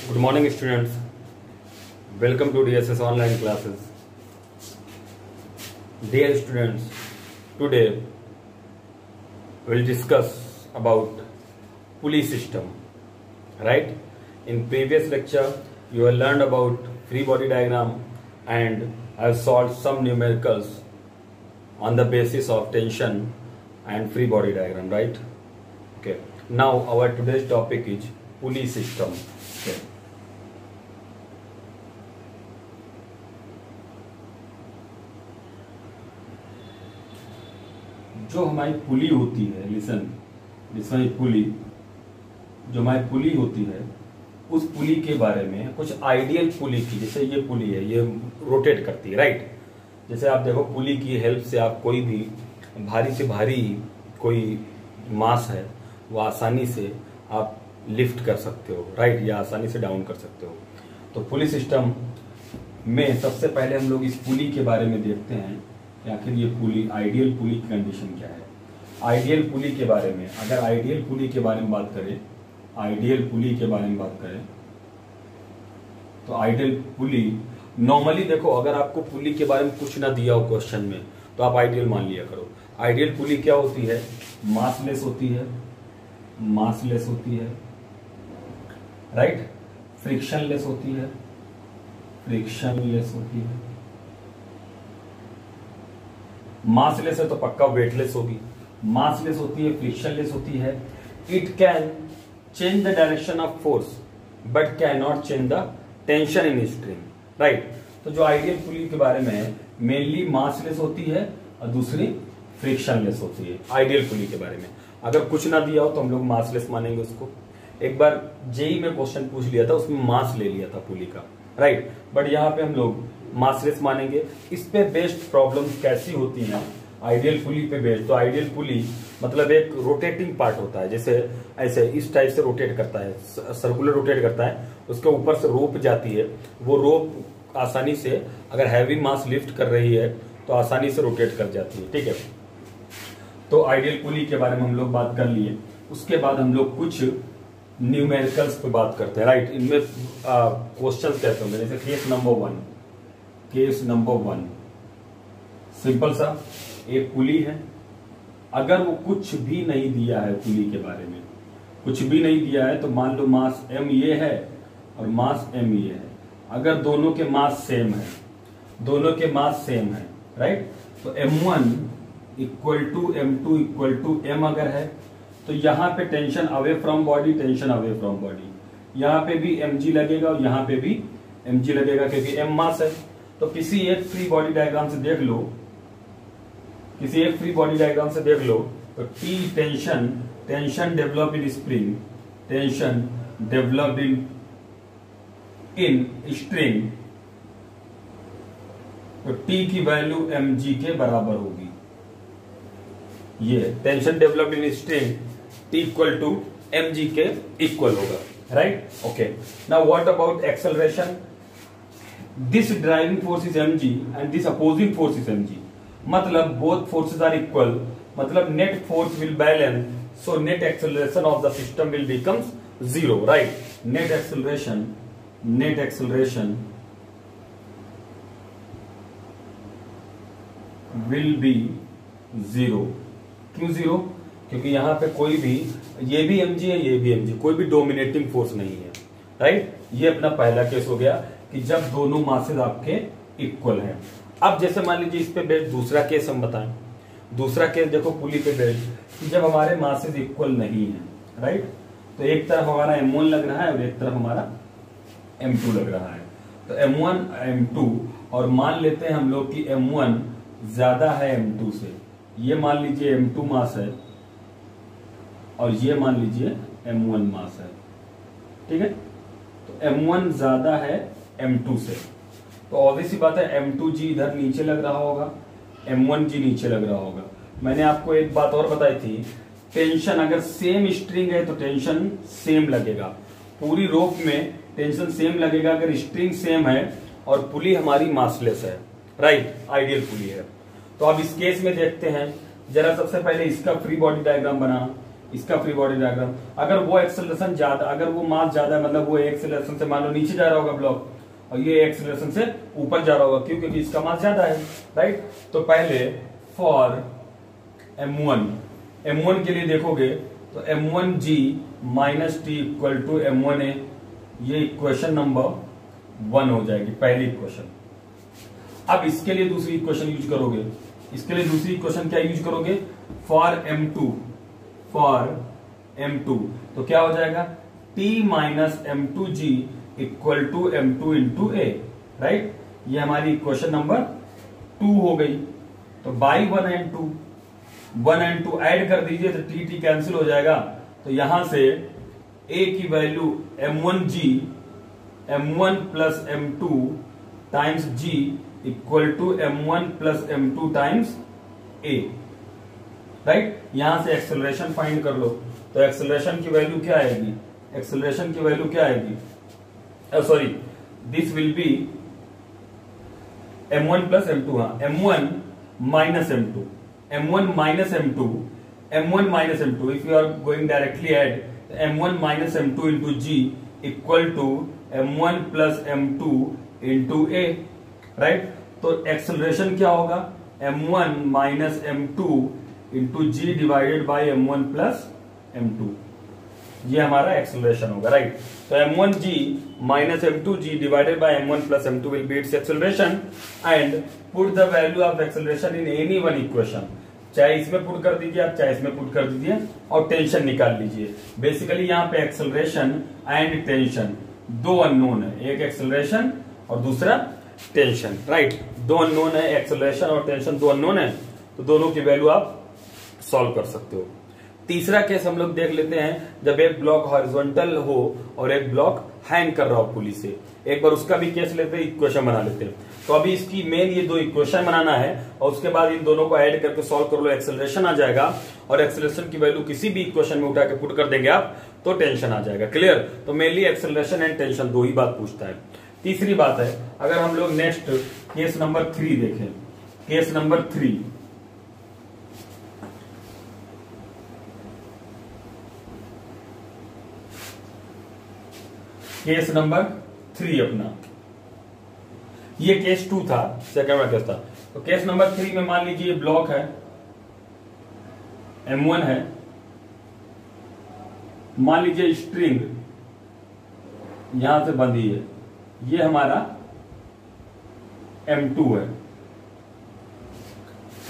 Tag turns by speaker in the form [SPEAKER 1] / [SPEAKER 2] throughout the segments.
[SPEAKER 1] Good morning, students. Welcome to DSS online classes. Dear students, today we'll discuss about pulley system. Right? In previous lecture, you have learned about free body diagram and I have solved some numericals on the basis of tension and free body diagram. Right? Okay. Now our today's topic is pulley system. Okay. जो हमारी पुली होती है, listen पुली, जो हमारी पुली होती है उस पुली के बारे में कुछ आइडियल पुली की, जैसे ये पुली है, ये रोटेट करती है, राइट। जैसे आप देखो पुली की हेल्प से आप कोई भी भारी से भारी कोई मास है वो आसानी से आप लिफ्ट कर सकते हो, राइट, या आसानी से डाउन कर सकते हो। तो पुली सिस्टम में सबसे पहले हम लोग इस पुली के बारे में देखते हैं कि आखिर ये पुली, आइडियल पुली की कंडीशन क्या है। आइडियल पुली के बारे में, अगर आइडियल पुली के बारे में बात करें, आइडियल पुली के बारे में बात करें तो आइडियल पुली नॉर्मली देखो, अगर आपको पुली के बारे में कुछ ना दिया हो क्वेश्चन में तो आप आइडियल मान लिया करो। आइडियल पुली क्या होती है? मासलेस होती है, मासलेस होती है, राइट, फ्रिक्शनलेस होती है, फ्रिक्शनलेस होती है। मासलेस है तो पक्का वेटलेस होगी, मासलेस होती है, फ्रिक्शनलेस होती है। It can change the direction of force but can not change the tension in string, right. तो जो आइडियल पुली के बारे में मेनली मासलेस होती है और दूसरी फ्रिक्शनलेस होती है आइडियल पुली के बारे में। अगर कुछ ना दिया हो तो हम लोग मासलेस मानेंगे उसको। एक बार जेई में क्वेश्चन पूछ लिया था, उसमें मास ले लिया था पुली का, राइट, बट यहाँ पे हम लोग मासलेस मानेंगे। इस पे बेस्ड प्रॉब्लम्स कैसी होती हैं आइडियल पुली पे बेस्ड? तो आइडियल पुली मतलब एक रोटेटिंग पार्ट होता है, जैसे ऐसे इस टाइप से रोटेट करता है, सर्कुलर रोटेट करता है, उसके ऊपर से रोप जाती है, वो रोप आसानी से अगर हैवी मास लिफ्ट कर रही है तो आसानी से रोटेट कर जाती है, ठीक है। तो आइडियल पुली के बारे में हम लोग बात कर लिए। उसके बाद हम लोग कुछ न्यूमेरिकल्स पे बात करते हैं, राइट। इनमें क्वेश्चंस कैसे होंगे, जैसे केस नंबर वन सिंपल सा, एक पुली है, अगर वो कुछ भी नहीं दिया है पुली के बारे में, कुछ भी नहीं दिया है, तो मान लो मास m ये है और मास m ये है। अगर दोनों के मास सेम है, दोनों के मास सेम है, राइट, तो m1 equal to m2 equal to m अगर है तो यहाँ पे tension away from body, tension away from body, यहाँ पे भी mg लगेगा और यहाँ पे भी mg लगेगा क्योंकि m मास है। तो किसी एक फ्री बॉडी डायग्राम से देख लो, किसी एक फ्री बॉडी डायग्राम से देख लो, तो T tension develop in spring, tension developed in string, तो T की वैल्यू mg के बराबर होगी। ये tension developed in string T equal to mg के इक्वल होगा, right. Okay, now what about acceleration? This driving force is mg and this opposing force is mg, मतलब both forces are equal, मतलब net force will balance, so net acceleration of the system will becomes zero, right. Net acceleration will be zero. क्यों zero? क्योंकि यहां पे कोई भी, ये भी mg है, ये भी mg, कोई भी डोमिनेटिंग फोर्स नहीं है, राइट। ये अपना पहला केस हो गया कि जब दोनों मासेस आपके इक्वल हैं। अब जैसे मान लीजिए इस पे बेस्ड दूसरा केस हम बताएं। दूसरा केस देखो पुली पे बेस्ड कि जब हमारे मासेस इक्वल नहीं है, राइट, तो एक तरफ हमारा m1 लग रहा है और एक तरफ हमारा m2 लग रहा है। तो m1 m2, और मान लेते हैं हम लोग कि m1 ज्यादा है m2 से, ये मान लीजिए m2 मास है और ये मान लीजिए m1 मास है, ठीक है। तो m1 ज्यादा है m2 से, तो ऑब्वियस सी बात है m2g इधर नीचे लग रहा होगा, m1g नीचे लग रहा होगा। मैंने आपको एक बात और बताई थी, टेंशन अगर सेम स्ट्रिंग है तो टेंशन सेम लगेगा, पूरी रोप में टेंशन सेम लगेगा अगर स्ट्रिंग सेम है और पुली हमारी मासलेस है, राइट, आइडियल पुली है। तो अब इस केस में देखते हैं जरा, सबसे पहले इसका फ्री बॉडी डायग्राम बनाना। इसका फ्री बॉडी डायग्राम। अगर वो एक्सेलरेशन ज्यादा, अगर वो मास ज्यादा है, मतलब वो एक्सेलरेशन से मान लो नीचे जा रहा होगा ब्लॉक और ये एक्सेलरेशन से ऊपर जा रहा होगा, क्यों? क्योंकि इसका मास ज्यादा है, राइट। तो पहले फॉर M1 के लिए देखोगे तो M1G minus T equal to M1A, ये इक्वेशन नंबर 1 हो जाएगी, पहली इक्वेशन। अब इसके लिए दूसरी इक्वेशन यूज करोगे, इसके लिए दूसरी इक्वेशन क्या यूज करोगे? फॉर M2 तो क्या हो जाएगा? T minus M2G equal to M2 into A, right. ये हमारी इक्वेशन नंबर 2 हो गई। तो बाई 1 एंड 2 ऐड कर दीजिए तो T कैंसिल हो जाएगा। तो यहां से A की value M1 plus M2 times G equal to M1 plus M2 times A, right. यहां से एक्सेलरेशन फाइंड कर लो। तो एक्सेलरेशन की वैल्यू क्या आएगी? एक्सेलरेशन की वैल्यू क्या आएगी? Sorry, this will be M1 plus M2, हाँ, M1 minus M2 if you are going directly add M1 minus M2 into G equal to M1 plus M2 into A, right। तो acceleration क्या होगा? M1 minus M2 into G divided by M1 plus M2, ये हमारा acceleration होगा, right. तो M1G minus M2G divided by M1 plus M2 will be its acceleration and put the value of acceleration in any one equation, चाहे इसमें put कर दीजिए आप, चाहे इसमें पुट कर दीजिए और टेंशन निकाल लीजिए। बेसिकली यहाँ पे एक्सेलरेशन एंड टेंशन दो अननोन है, एक एक्सेलरेशन और दूसरा टेंशन, राइट। दो अननोन है, एक्सेलरेशन और टेंशन दो अननोन है, तो दोनों की वैल्यू आप सॉल्व कर सकते हो। तीसरा केस हम लोग देख लेते हैं, जब एक ब्लॉक हॉरिजॉन्टल हो और एक ब्लॉक हैंग कर रहा हो पुली से। एक बार उसका भी केस लेते हैं, इक्वेशन बना लेते हैं। तो अभी इसकी मेन ये दो इक्वेशन बनाना है और उसके बाद इन दोनों को ऐड करके सॉल्व कर लो, एक्सेलरेशन आ जाएगा और एक्सेलरेशन की वैल्यू किसी भी इक्वेशन में उठा के पुट कर देंगे आप तो टेंशन आ जाएगा। क्लियर? तो मेनली एक्सेलरेशन एंड टेंशन दो ही बात पूछता है। तीसरी बात है, अगर हम लोग नेक्स्ट केस नंबर 3 देखें, केस नंबर 3, केस नंबर 3 अपना, ये केस 2 था, सेकंड वाला केस था। तो केस नंबर 3 में मान लीजिए ब्लॉक है, M1 है, मान लीजिए स्ट्रिंग यहां से बंधी है, ये हमारा M2 है,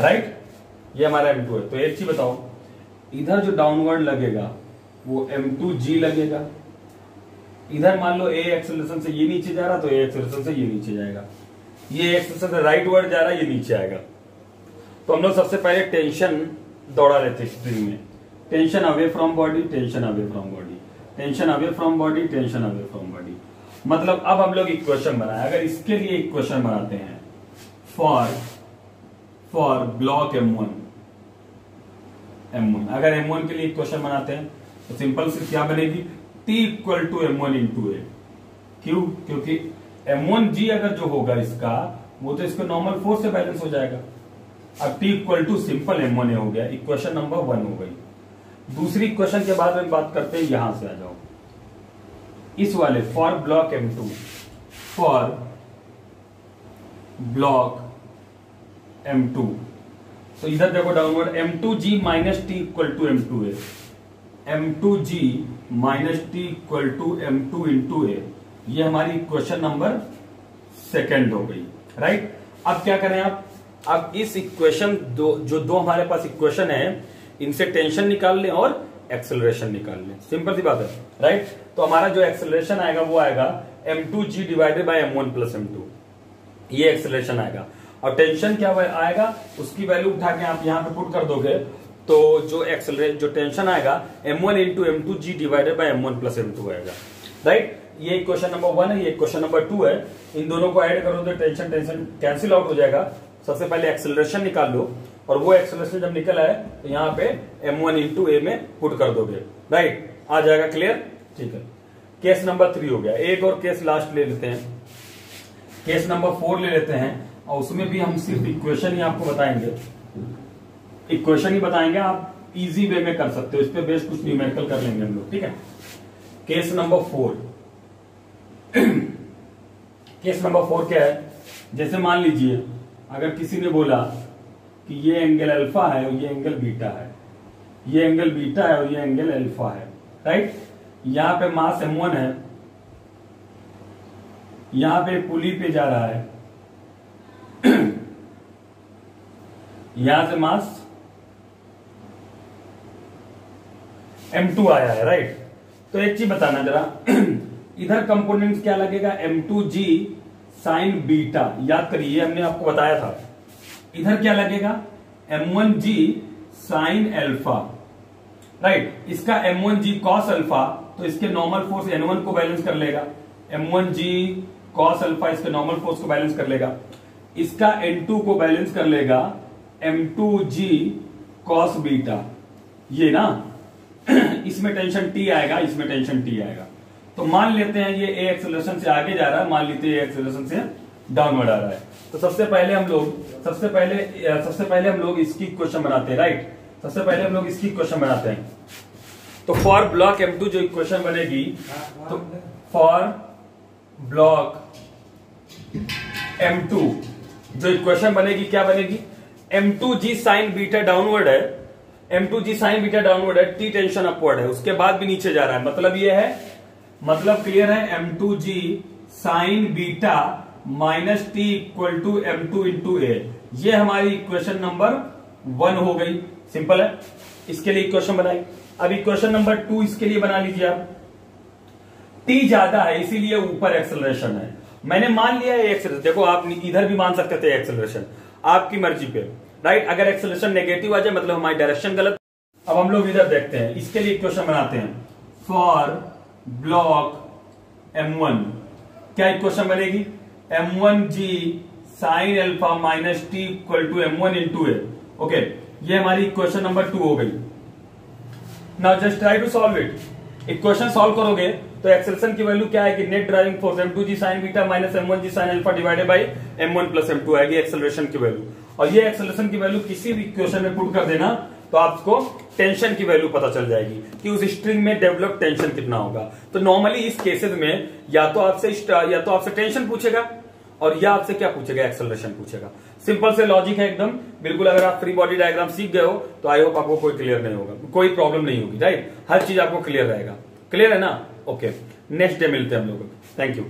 [SPEAKER 1] राइट। ये हमारा M2 है। तो एक चीज बताओ, इधर जो डाउनवर्ड लगेगा वो M2G लगेगा, इधर मान लो A एक्सेलरेशन से ये नीचे जा रहा तो A एक्सेलरेशन से ये नीचे जाएगा, ये एक्सेलरेशन से राइट वर्ड जा रहा है, ये नीचे आएगा। तो हम लोग सबसे पहले टेंशन दौड़ा लेते स्ट्रिंग में, tension away from body, tension away from body, tension away from body, tension away from body. मतलब अब हम लोग इक्वेशन बनाए। अगर इसके लिए इक्वेशन बनाते हैं फॉर ब्लॉक M1, अगर M1 के लिए इक्वेशन बनाते हैं तो सिंपल से क्या बनेगी? T equal to M1 into A. क्यों? क्योंकि M1G अगर जो होगा इसका, वो तो इसके नॉर्मल फोर्स से बैलेंस हो जाएगा। अब T equal to simple M1A हो गया, इक्वेशन नंबर 1 हो गई। दूसरी इक्वेशन के बाद में बात करते हैं, यहां से आ जाओ, इस वाले for block M2, for block M2। तो इधर देखो downward, M2G minus T equal to M2A, M2G minus T equal to M2 into A, ये हमारी इक्वेशन नंबर 2 हो गई, राइट। अब क्या करें आप? अब इस इक्वेशन जो दो हमारे पास इक्वेशन है, इनसे टेंशन निकाल लें और एक्सेलरेशन निकाल लें, सिंपल सी बात है, राइट। तो हमारा जो एक्सेलरेशन आएगा वो आएगा M2G divided by M1 plus M2, ये एक्सेलरेशन आएगा। और टेंशन क्या आएगा, उसकी वैल्यू उठा के आप यहां पे पुट कर दोगे तो जो टेंशन आएगा M1 into M2G divided by M1 plus M2 आएगा, राइट। ये इक्वेशन नंबर 1 है, ये इक्वेशन नंबर 2 है। इन दोनों को ऐड करो तो टेंशन कैंसिल आउट हो जाएगा। सबसे पहले एक्सेलरेशन निकाल लो और वो एक्सेलरेशन जब निकल आए तो यहाँ पे M1 इंटू ए में पुट कर दोगे, राइट। आ जाएगा, क्लियर? ठीक है। केस नंबर 3 हो गया। एक और केस लास्ट ले लेते हैं, केस नंबर 4 ले लेते हैं और उसमें भी हम सिर्फ इक्वेशन ही आपको बताएंगे, इक्वेशन ही बताएंगे। आप इजी वे में कर सकते हो। इस पे बेस्ड कुछ न्यूमेरिकल कर लेंगे हम लोग, ठीक है। केस नंबर 4 केस नंबर 4 क्या है, जैसे मान लीजिए अगर किसी ने बोला कि ये एंगल अल्फा है और ये एंगल बीटा है, ये एंगल बीटा है और ये एंगल अल्फा है, राइट। यहां पे मास m1 है, यहां पे पुली पे जा रहा है, यहां से मास m2 आया है, राइट। तो एक चीज बताना जरा, इधर कंपोनेंट क्या लगेगा, m2g साइन बीटा, याद करिए हमने आपको बताया था। इधर क्या लगेगा, m1g साइन अल्फा, राइट। इसका m1g कॉस अल्फा, तो इसके नॉर्मल फोर्स n1 को बैलेंस कर लेगा, m1g कॉस अल्फा इसके नॉर्मल फोर्स को बैलेंस कर लेगा, इसका n2 को बैलेंस कर लेगा m2g कॉस बीटा, ये ना इसमें टेंशन T आएगा, इसमें टेंशन T आएगा। तो मान लेते हैं ये A एक्सेलरेशन से आगे जा रहा है, मान लेते हैं A एक्सेलरेशन से डाउनवर्ड आ रहा है। तो सबसे पहले हम लोग इसकी इक्वेशन बनाते हैं, राइट। सबसे पहले हम लोग इसकी इक्वेशन बनाते हैं। तो फॉर ब्लॉक M2 जो इक्वेशन बनेगी, तो फॉर ब्लॉक M2 जो इक्वेशन बनेगी क्या बनेगी, M2g साइन बीटा डाउनवर्ड है, M2g साइन बीटा डाउनवर्ड है, T टेंशन अपवर्ड है, उसके बाद भी नीचे जा रहा है, मतलब ये है, मतलब क्लियर है, M2g sine beta minus T equal to M2 into A, ये हमारी इक्वेशन नंबर 1 हो गई। सिंपल है, इसके लिए इक्वेशन बनाई। अब इक्वेशन नंबर 2 इसके लिए बना लीजिए आप। T ज्यादा है इसीलिए ऊपर एक्सेलरेशन है, मैंने मान लिया है एक्सेलरेशन, देखो आप इधर भी मान सकते थे एक्सेलरेशन, आपकी मर्जी पे, राइट। अगर एक्सेलरेशन नेगेटिव आ जाए मतलब हमारी डायरेक्शन गलत। अब हम लोग इधर देखते हैं, इसके लिए इक्वेशन बनाते हैं। फॉर ब्लॉक M1 क्या इक्वेशन बनेगी, M1g sine alpha minus T equal to M1 into a, okay. ये हमारी इक्वेशन नंबर 2 हो गई। Now just try to solve it. Equation solve करोगे तो एक्सेलरेशन की वैल्यू क्या आएगी, net driving force M2g sine beta minus M1g sine alpha divided by M1 plus M2 आएगी एक्सेलरेशन की वैल्यू। और ये एक्सेलरेशन की वैल्यू किसी भी इक्वेशन में पुट कर देना तो आपको टेंशन की वैल्यू पता चल जाएगी कि उस स्ट्रिंग में डेवलप टेंशन कितना होगा। तो नॉर्मली इस केसेस में या तो आपसे टेंशन पूछेगा और या आपसे क्या पूछेगा, एक्सेलरेशन पूछेगा। सिंपल से लॉजिक है एकदम, बिल्कुल। अगर आप फ्री बॉडी डायग्राम सीख गए हो तो आई होप आपको कोई क्लियर नहीं होगा, कोई प्रॉब्लम नहीं होगी, राइट। हर चीज आपको क्लियर रहेगा, क्लियर है ना, ओके। नेक्स्ट डे मिलते हैं हम लोग, थैंक यू।